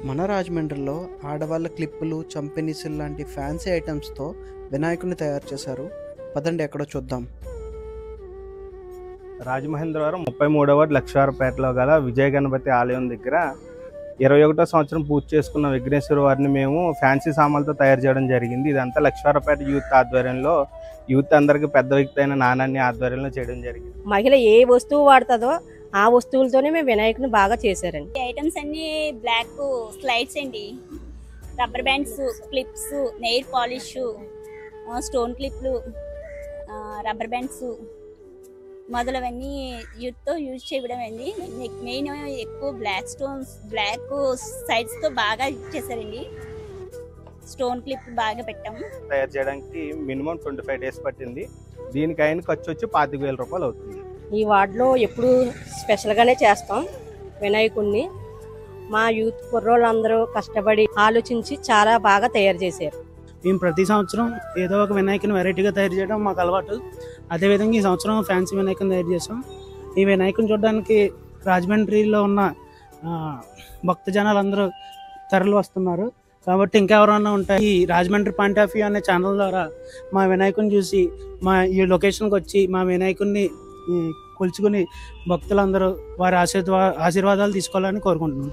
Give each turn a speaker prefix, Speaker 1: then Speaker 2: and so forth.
Speaker 1: మన రాజమండ్రిలో ఆడవాళ్ళ క్లిప్పులు, చంపెనీసులు లాంటి ఫ్యాన్సీ ఐటమ్స్తో వినాయకుడిని తయారు చేశారు. పదండి ఎక్కడో చూద్దాం.
Speaker 2: రాజమహేంద్రవరం 33వ లక్ష్మీవారపేటలో గల విజయ గణపతి ఆలయం దగ్గర 21వ సంవత్సరం పూర్తి చేసుకున్న విఘ్నేశ్వర వారిని మేము ఫ్యాన్సీ సామాన్లతో తయారు చేయడం జరిగింది. ఇదంతా లక్ష్మీవారపేట యూత్ ఆధ్వర్యంలో, యూత్ అందరికి పెద్ద వ్యక్తి అయిన నానాన్ని ఆధ్వర్యంలో చేయడం జరిగింది.
Speaker 3: మహిళ ఏ వస్తువు వాడుతుందో ఆ వస్తువులతోనే మేము వినాయకుని బాగా చేశారండి.
Speaker 4: ఐటమ్స్ అన్ని బ్లాక్ స్లైడ్స్ అండి, rubber bands, clips, nail polish, stone క్లిప్లు, రబ్బర్ బ్యాండ్స్ మొదలవన్నీ యూత్తో యూజ్ చేయడం అండి. మెయిన్ ఎక్కువ బ్లాక్ సైడ్స్తో బాగా యూజ్ చేశారండి. స్టోన్ క్లిప్ బాగా పెట్టాము.
Speaker 2: తయారు చేయడానికి మినిమం 25 డేస్ పట్టింది. దీనికి అయిన ఖర్చు వచ్చి 25,000 రూపాయలు అవుతుంది.
Speaker 3: ఈ వార్డులో ఎప్పుడు స్పెషల్గానే చేస్తాం వినాయకుడిని. మా యూత్ కుర్రోళ్ళందరూ కష్టపడి ఆలోచించి చాలా బాగా తయారు చేశారు.
Speaker 5: మేము ప్రతి సంవత్సరం ఏదో ఒక వినాయకుని వెరైటీగా తయారు చేయడం మాకు అలవాటు. అదేవిధంగా ఈ సంవత్సరం ఫ్యాన్సీ వినాయకుని తయారు చేసాం. ఈ వినాయకుని చూడడానికి రాజమండ్రిలో ఉన్న భక్త జనాలందరూ తరలి వస్తున్నారు. కాబట్టి ఇంకెవరైనా ఉంటాయి, ఈ రాజమండ్రి పాయింట్ ఆఫ్ వ్యూ అనే ఛానల్ ద్వారా మా వినాయకుని చూసి మా ఈ లొకేషన్కి వచ్చి మా వినాయకుడిని కొలుచుకుని భక్తులందరూ వారి ఆశీర్వాదాలు తీసుకోవాలని కోరుకుంటున్నాం.